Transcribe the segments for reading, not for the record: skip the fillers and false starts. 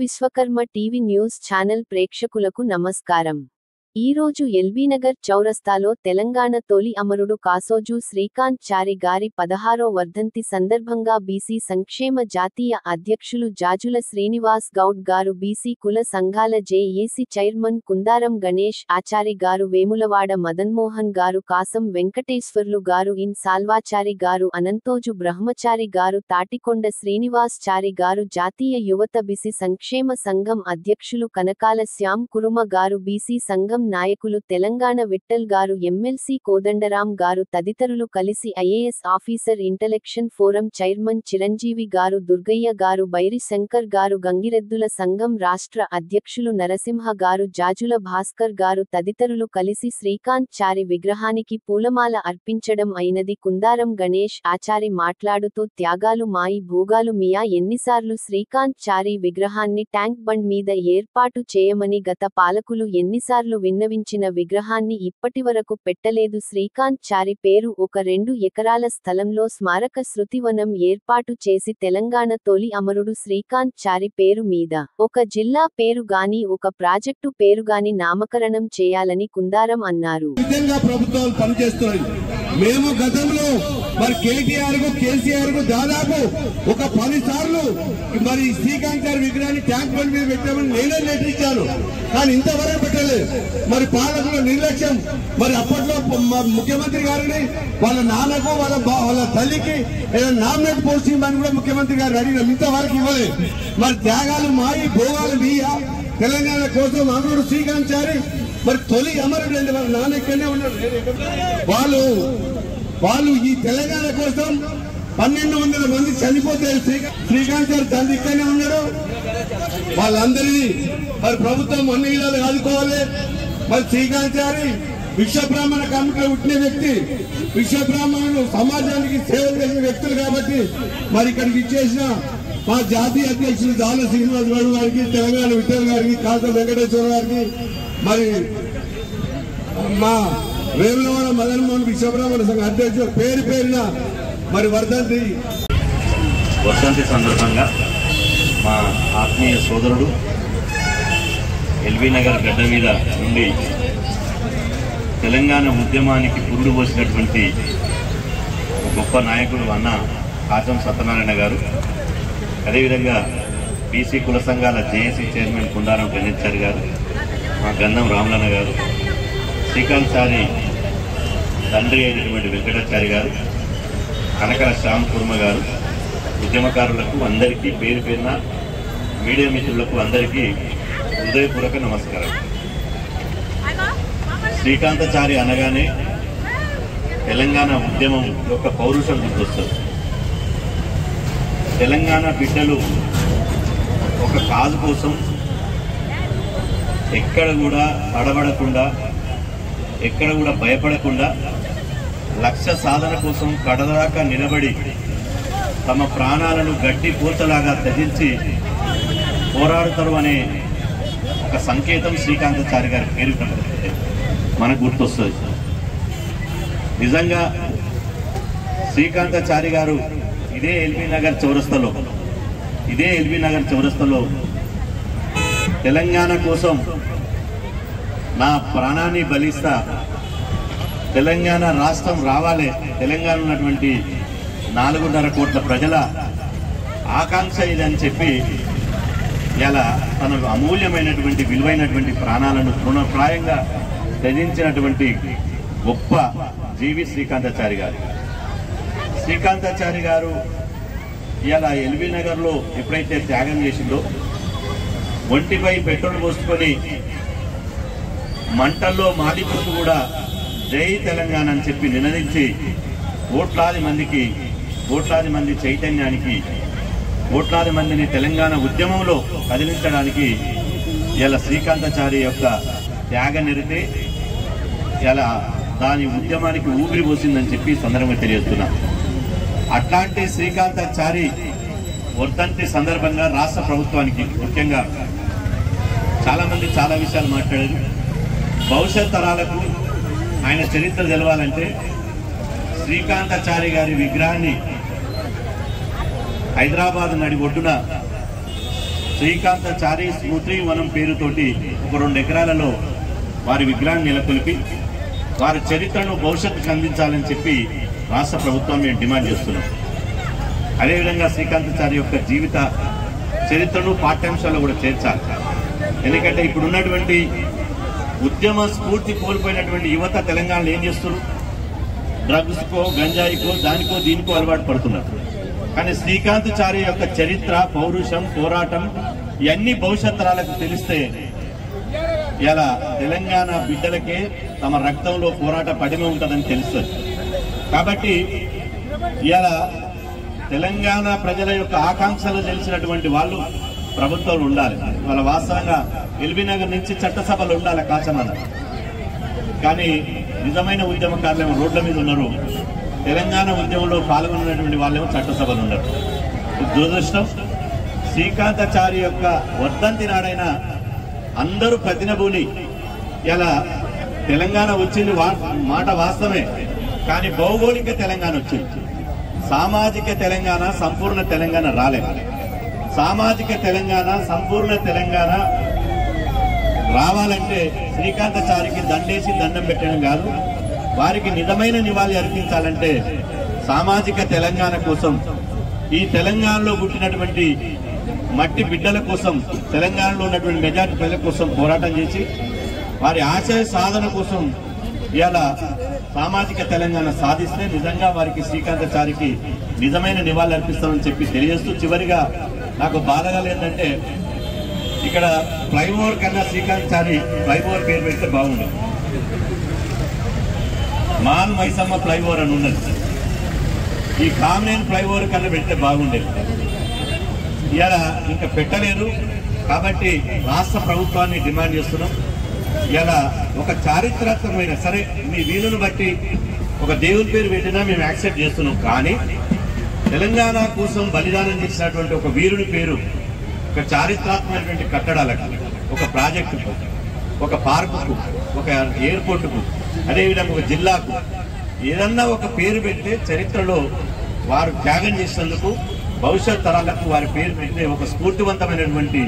Vishwakarma TV news channel ప్రేక్షకులకు నమస్కారం. ఈరోజు ఎల్బీనగర్ చౌరస్తాలో తెలంగాణ తొలి అమరుడు కాసోజు శ్రీకాంత్ చారి గారి 16వ వర్ధంతి సందర్భంగా బీసీ సంక్షేమ జాతీయ అధ్యక్షులు జాజుల శ్రీనివాస్ గౌడ్ గారు, బీసీ కుల సంఘాల జేఏసీ చైర్మన్ కుందారం గణేష్ ఆచారి గారు, వేములవాడ మదన్మోహన్ గారు, కాసం వెంకటేశ్వర్లు గారు, ఇన్ సాల్వాచారి గారు, అనంతోజు బ్రహ్మచారి గారు, తాటికొండ శ్రీనివాస్ చారి గారు, జాతీయ యువత బీసీ సంక్షేమ సంఘం అధ్యక్షులు కనకాల శ్యామ్ కురుమ గారు, బీసీ సంఘం నాయకులు తెలంగాణ విఠల్ గారు, ఎమ్మెల్సీ కోదండరాం గారు తదితరులు కలిసి IAS officer intellection forum chairman Chiranjeevi గారు, దుర్గయ్య గారు, బైరి శంకర్ గారు, గంగిరెద్దుల సంఘం రాష్ట్ర అధ్యక్షులు నరసింహ గారు, జాజుల భాస్కర్ గారు తదితరులు కలిసి శ్రీకాంత్ చారి విగ్రహానికి పూలమాల అర్పించడం అయినది. కుందారం గణేష్ ఆచారి మాట్లాడుతూ, త్యాగాలు మాయి భోగాలు మియా, ఎన్నిసార్లు శ్రీకాంత్ చారి విగ్రహాన్ని ట్యాంక్ బండ్ మీద ఏర్పాటు చేయమని గత పాలకులు ఎన్నిసార్లు విన్నవించిన విగ్రహాన్ని ఇప్పటివరకు పెట్టలేదు. శ్రీకాంత్ చారి పేరు ఒక 2 ఎకరాల స్థలంలో స్మారక శృతివనం ఏర్పాటు చేసి తెలంగాణ తొలి అమరుడు శ్రీకాంత్ చారి పేరు మీద ఒక జిల్లా పేరు గాని ఒక ప్రాజెక్టు పేరు గాని నామకరణం చేయాలని కుందారం అన్నారు. ప్రభుత్వాలు పనిచేస్తున్నాయి. మేము గతంలో మరి కేసీఆర్ కు దాదాపు ఒక 10 సార్లు మరి శ్రీకాంత్ గారి విగ్రహాన్ని ట్యాంక్ బండ్ మీద పెట్టామని నేనే లెటర్ ఇచ్చాను. కానీ ఇంతవరకు పెట్టలేదు. మరి పాలకుల నిర్లక్ష్యం. మరి అప్పట్లో ముఖ్యమంత్రి గారిని వాళ్ళ నాన్నకు వాళ్ళ తల్లికి నామినేట్ పోస్ట్ ఇవ్వమని కూడా ముఖ్యమంత్రి గారు అడిగినాం. ఇంతవరకు ఇవ్వలేదు. మరి త్యాగాలు మాయి భోగాలు మీయా, తెలంగాణ కోసం అమరుడు శ్రీకాంత్ చారి మరి తొలి అమరుడు అండి. వాళ్ళ నాన్న ఇక్కడనే ఉన్నాడు. వాళ్ళు ఈ తెలంగాణ కోసం 1200 మంది చనిపోతే శ్రీకాంత్ చారి తండ్రి ఇక్కడనే ఉన్నాడు. వాళ్ళందరినీ మరి ప్రభుత్వం అన్ని విధాలు ఆదుకోవాలి. మరి శ్రీకాంత్ చారి విశ్వబ్రాహ్మణ కమిటీలో పుట్టిన వ్యక్తి, విశ్వబ్రాహ్మణులు సమాజానికి సేవ చేసిన వ్యక్తులు కాబట్టి మరి ఇక్కడికి ఇచ్చేసిన మా జాతీయ అధ్యక్షులు జాల శ్రీనివాస్ గౌడ్ గారికి, తెలంగాణ విఠల్ గారికి, కాసం వెంకటేశ్వర గారికి, మరి మా వేములవాడ మదన్మోహన్ విశ్వబ్రాహ్మణ సంఘ అధ్యక్షుడు పేరు పేరున మరి వర్ధంతి సందర్భంగా మా ఆత్మీయ సోదరుడు ఎల్బీనగర్ గడ్డ మీద నుండి తెలంగాణ ఉద్యమానికి పురుడు పోసినటువంటి గొప్ప నాయకుడు అన్న కాసం సత్యనారాయణ గారు, అదేవిధంగా బీసీ కుల సంఘాల జేఏసీ చైర్మన్ కుందారం గణేష్ గారు, మా గంధం రామలన్న గారు, శ్రీకాంత్ చారి తండ్రి అయినటువంటి వెంకటాచారి గారు, కనకల శ్యామ్ కుర్మ గారు, ఉద్యమకారులకు అందరికీ పేరు పేరున, మీడియా మిత్రులకు అందరికీ హృదయపూర్వక నమస్కారం. శ్రీకాంత్ చారి అనగానే తెలంగాణ ఉద్యమం యొక్క పౌరుషం గుర్తొస్తుంది. తెలంగాణ బిడ్డలు ఒక కాజు కోసం ఎక్కడ కూడా తడబడకుండా, ఎక్కడ కూడా భయపడకుండా, లక్ష్య సాధన కోసం కడదాకా నిలబడి తమ ప్రాణాలను గట్టి పూతలాగా త్యజించి పోరాడతారు అనే ఒక సంకేతం శ్రీకాంత్ చారి గారి పేరు మనకు గుర్తొస్తుంది. నిజంగా శ్రీకాంత్ చారి గారు ఇదే ఎల్బీనగర్ చౌరస్తాలో తెలంగాణ కోసం నా ప్రాణాన్ని బలిస్తా, తెలంగాణ రాష్ట్రం రావాలి, తెలంగాణ ఉన్నటువంటి 4.5 కోట్ల ప్రజల ఆకాంక్ష ఇదని చెప్పి ఇలా తన అమూల్యమైనటువంటి విలువైనటువంటి ప్రాణాలను తృణప్రాయంగా త్యజించినటువంటి గొప్ప జీవి శ్రీకాంత్ చారి గారు. శ్రీకాంత్ చారి గారు ఇలా ఎల్బీనగర్లో ఎప్పుడైతే త్యాగం చేసిందో, ఒంటిపై పెట్రోల్ పోసుకొని మంటల్లో మాడిపోతూ కూడా జై తెలంగాణ అని చెప్పి నినదించి కోట్లాది మంది చైతన్యానికి, కోట్లాది మందిని తెలంగాణ ఉద్యమంలో కదిలించడానికి ఇలా శ్రీకాంత్ చారి యొక్క త్యాగ నిరతే ఇలా దాని ఉద్యమానికి ఊపిరి పోసిందని చెప్పి సందర్భంగా తెలియజేస్తున్నా. అట్లాంటి శ్రీకాంత్ చారి వర్ధంతి సందర్భంగా రాష్ట్ర ప్రభుత్వానికి, ముఖ్యంగా చాలామంది చాలా విషయాలు మాట్లాడారు. భవిష్యత్ తరాలకు ఆయన చరిత్ర తెలవాలంటే శ్రీకాంత్ చారి గారి విగ్రహాన్ని హైదరాబాద్ నడి ఒడ్డున శ్రీకాంతాచారి స్మృతి వనం పేరుతోటి ఒక 2 ఎకరాలలో వారి విగ్రహాన్ని నెలకొల్పి వారి చరిత్రను భవిష్యత్తుకు అందించాలని చెప్పి రాష్ట్ర ప్రభుత్వం మేము డిమాండ్ చేస్తున్నాం. అదేవిధంగా శ్రీకాంతాచారి యొక్క జీవిత చరిత్రను పాఠ్యాంశాల్లో కూడా చేర్చాలి. ఎందుకంటే ఇప్పుడున్నటువంటి ఉద్యమ స్ఫూర్తి కోల్పోయినటువంటి యువత తెలంగాణలో ఏం చేస్తున్నారు? డ్రగ్స్కో, గంజాయికో, దానికో దీనికో అలవాటు పడుతున్నారు. కానీ శ్రీకాంతాచారి యొక్క చరిత్ర, పౌరుషం, పోరాటం ఇవన్నీ భవిష్యత్ తరాలకు తెలిస్తే ఇలా తెలంగాణ బిడ్డలకే తమ రక్తంలో పోరాట పడిమ ఉంటుందని తెలుస్తుంది. కాబట్టి ఇలా తెలంగాణ ప్రజల యొక్క ఆకాంక్షలు తెలిసినటువంటి వాళ్ళు ప్రభుత్వంలో ఉండాలి. వాళ్ళ వాస్తవంగా ఎల్బీనగర్ నుంచి చట్టసభలు ఉండాలి కాచమన్న. కానీ నిజమైన ఉద్యమకారులేమో రోడ్ల మీద ఉన్నారు, తెలంగాణ ఉద్యమంలో పాల్గొన్నటువంటి వాళ్ళేమో చట్టసభలు ఉన్నారు. దురదృష్టం. శ్రీకాంతాచారి యొక్క వర్ధంతి నాడైన అందరూ ప్రతినబూని ఇలా తెలంగాణ వచ్చింది మాట వాస్తవమే, కానీ భౌగోళిక తెలంగాణ వచ్చింది. సామాజిక తెలంగాణ, సంపూర్ణ తెలంగాణ రాలేదు. సామాజిక తెలంగాణ, సంపూర్ణ తెలంగాణ రావాలంటే శ్రీకాంతాచారికి దండేసి దండం పెట్టడం కాదు, వారికి నిజమైన నివాళి అర్పించాలంటే సామాజిక తెలంగాణ కోసం, ఈ తెలంగాణలో పుట్టినటువంటి మట్టి బిడ్డల కోసం, తెలంగాణలో ఉన్నటువంటి మెజార్టీ ప్రజల కోసం పోరాటం చేసి వారి ఆశయ సాధన కోసం ఇలా సామాజిక తెలంగాణ సాధిస్తే నిజంగా వారికి శ్రీకాంతాచారికి నిజమైన నివాళులు అర్పిస్తామని చెప్పి తెలియజేస్తూ, చివరిగా నాకు బాధగా ఏంటంటే ఇక్కడ ఫ్లైఓవర్ కన్నా శ్రీకాంతాచారి ఫ్లైఓవర్ పేరు పెడితే బాగుంది. మాల్ మైసమ్మ ఫ్లైఓవర్ అని ఉన్నది, ఈ కామనేని ఫ్లైఓవర్ కన్నా పెడితే బాగుండేది. ఇలా ఇంకా పెట్టలేరు. కాబట్టి రాష్ట్ర ప్రభుత్వాన్ని డిమాండ్ చేస్తున్నాం. ఇలా ఒక చారిత్రాత్మకమైన, సరే మీ వీలును బట్టి ఒక దేవుని పేరు పెట్టినా మేము యాక్సెప్ట్ చేస్తున్నాం, కానీ తెలంగాణ కోసం బలిదానం చేసినటువంటి ఒక వీరుని పేరు ఒక చారిత్రాత్మకమైనటువంటి కట్టడాలకు, ఒక ప్రాజెక్టుకు, ఒక పార్కుకు, ఒక ఎయిర్పోర్టుకు, అదేవిధంగా ఒక జిల్లాకు ఏదన్నా ఒక పేరు పెడితే చరిత్రలో వారు త్యాగం చేసినందుకు భవిష్యత్ తరాలకు వారి పేరు పెడితే ఒక స్ఫూర్తివంతమైనటువంటి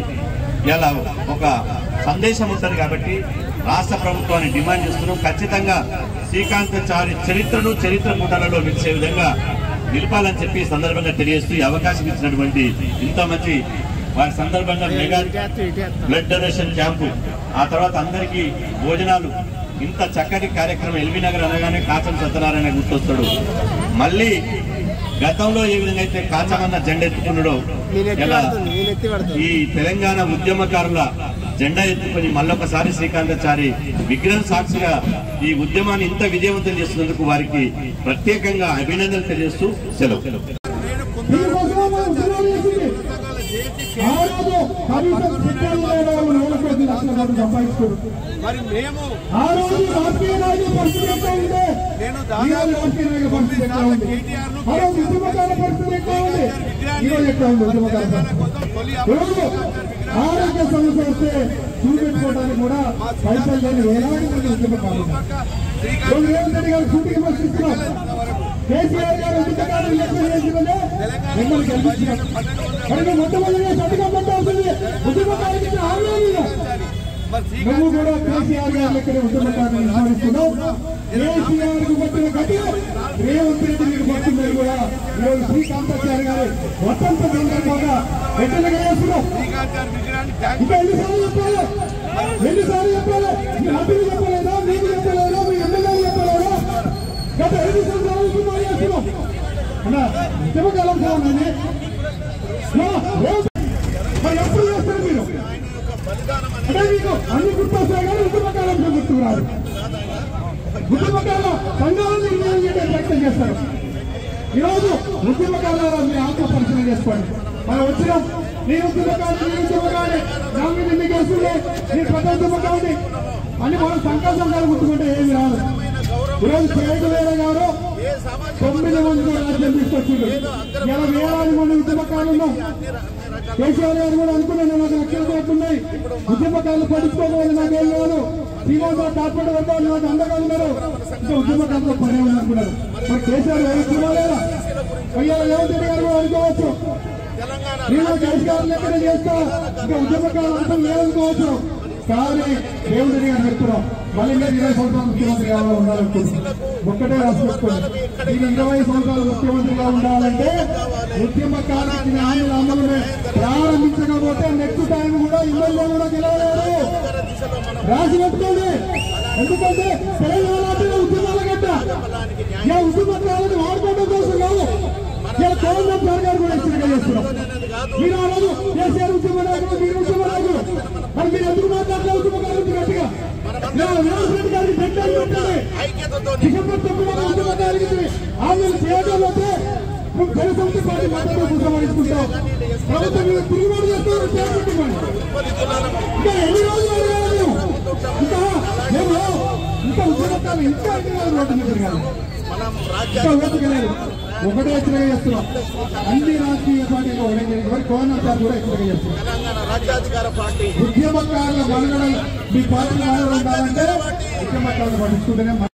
ఇలా ఒక సందేశం ఉంటుంది. కాబట్టి రాష్ట్ర ప్రభుత్వాన్ని డిమాండ్ చేస్తున్నాం. ఖచ్చితంగా శ్రీకాంతాచారి చరిత్రను చరిత్ర కూటాలలో నిలిచే విధంగా నిలపాలని చెప్పి సందర్భంగా తెలియజేస్తూ ఈ అవకాశం ఇచ్చినటువంటి ఇంత మంచి వారి సందర్భంగా మెగా బ్లడ్ డొనేషన్ క్యాంపు, ఆ తర్వాత అందరికీ భోజనాలు, ఇంత చక్కటి కార్యక్రమం. ఎల్బీనగర్ అనగానే కాచం సత్యనారాయణ గుర్తొస్తాడు. మళ్ళీ గతంలో ఏ విధంగా అయితే కాచమన్న జెండా ఎత్తుకున్నాడో ఇలా ఈ తెలంగాణ ఉద్యమకారుల జెండా ఎత్తుకొని మళ్ళొకసారి శ్రీకాంతాచారి విగ్రహం సాక్షిగా ఈ ఉద్యమాన్ని ఇంత విజయవంతం చేస్తున్నందుకు వారికి ప్రత్యేకంగా అభినందనలు తెలియజేస్తూ సెలవు. మరి మేము ఆ రోజు రాజకీయ నాయకుల పరిస్థితి ఎట్లా ఉండే, రాజకీయ నాయకుల పరిస్థితి ఎట్లా ఉంది, ఆ రోజు ఉద్యమకారుల పరిస్థితి ఎట్లా ఉంది, ఈరోజు ఎట్లా ఉంది ఉద్యమకారుల ఆరోగ్య సమస్య వస్తే చూపెట్టుకోవడానికి కూడా పైసలు లేని వేలాది మంది ఉద్యమకారులు. రేవంత్ రెడ్డి గారు షూటింగ్ పరిస్థితున్నారు, కేసీఆర్ గారు ఉద్యమకారులు చేసిందే మిమ్మల్ని గెలిపించినారు. మరి మొట్టమొదటిగా సంతకం పెట్టాల్సింది ఉద్యమకారులకి ఆలోచన. నువ్వు కూడా కేసీఆర్ గారి లెక్కనే ఉద్యమకారులను విస్మరిస్తున్నావు. కేసీఆర్ కు పట్టిన గతి రేవంత్ రెడ్డి మీకు పట్టిందని కూడా ఈరోజు శ్రీకాంతాచారి గారి వసంత సందర్భంగా ఎట్లగా చేస్తున్నావు. ఇంకా ఎన్నిసార్లు చెప్పాలి, ఎన్నిసార్లు చెప్పాలి? మీ మంత్రులు చెప్పలేదా, మీకు చెప్పలేదా, మీ ఎమ్మెల్యేలు చెప్పలేదా? గత 5 సంవత్సరాలు ఉద్యమాలు చేస్తున్నాం అన్నా, ఉద్యమకాలం కావాలని మరి ఎప్పుడు చేస్తారు మీరు? అంటే మీకు అన్ని గుర్తొస్తాయి కానీ ఉద్యమకాలం గుర్తుకు రాదు. ఉద్యమకాల సంఘాలను నిర్ణయం చేయడం ప్రయత్నం చేస్తారు. ఈరోజు ఉద్యమకాలలో మీరు ఆత్మ పరిశీలన చేసుకోండి. మనం వచ్చినాం, నీ ఉద్యమకాలు, నీ ఉద్యమకాలే, నా మీద ఎన్ని కేసులే, నీ పెద్ద ఉద్యమకాలని అని మనం సంకల్పంగా గుర్తుకుంటే ఏమి రాదు. ఈరోజు పేరు వేరే గారు 9 మంది రాజ్యం తీసుకొచ్చిండు. ఇలా వేలాది మంది ఉద్యమకాలు ఉన్నాం. కేసీఆర్ గారు కూడా అనుకున్నాను, నాకు లక్షల కోట్లు ఉన్నాయి, ఉద్యమకాలు పట్టించుకోవాలి, నాకేం కాదు, శ్రీనివాస కార్పొరేట్ వర్గాలు నాకు అండగా ఉన్నారు, ఇంకా ఉద్యమకాలతో పనే అనుకున్నారు. మరి కేసీఆర్ గారు లేదా అయ్యా రేవంత్ రెడ్డి గారు అనుకోవచ్చు. నేను పరిష్కారం లెక్కనే చేస్తా, ఇంకా ఉద్యమకాలం అంతా లేదనుకోవచ్చు. కానీ దేవుడిని అని చెప్తున్నాం. మళ్ళీ మీరు 20 సంవత్సరాలు ముఖ్యమంత్రిగా ఉండాలనుకుంటున్నాం. ఒక్కటే రాసిపెట్టుకోండి, మీరు 20 సంవత్సరాలు ముఖ్యమంత్రిగా ఉండాలంటే ఉద్యమకాలకి హామీల అమలునే ప్రారంభించకపోతే నెక్స్ట్ టైం కూడా ఎమ్మెల్యే కూడా గెలవలేరు. రాసి పెట్టుకోండి. ఎందుకంటే తెలంగాణ అంటే ఉద్యమాల గడ్డ. ఇలా ఉద్యమకాలను వాడుకోవడం కోసం కాదు, ఇలా కేంద్రం సర్కారు కూడా హెచ్చరిక చేస్తున్నాం. మీరు ఆ రోజు కేసీఆర్ ఉద్యమ నాయకులు, మీరు ఉద్యమ నాయకులు, మరి మీరు ఎందుకు మాట్లాడలే ఉద్యమకాల గురించి గట్టిగా? వినాయక రెడ్డి గారికి డెడ్లైన్ పెట్టండి. డిసెంబర్ 9 ఉద్యమకాలకి హామీలు చేయకపోతే జనసమితి పార్టీ మాత్రమే కుట్రమనిసుకుంటాం. ప్రభుత్వం మీద తిరుగుబాటు చేస్తారు. చేపట్టుకోండి. ఇంకా ఎన్ని రోజులు అడగాలి? మేము ఇంకా ఉద్యమకాలు ఇంకా ఎన్ని రోజులు రోడ్డు మీద తిరగాలి? ఇంకా ఓపికలేదు. ఒకటే హెచ్చరిక చేస్తున్నాం. అన్ని రాజకీయ పార్టీలు ఒకటే గవర్నర్ సార్ కూడా హెచ్చరిక చేస్తున్నాం. ఉద్యమకారుల మనుగడ మీ పార్టీ ఉండాలంటే ఉద్యమకారులు పట్టించుకుంటేనే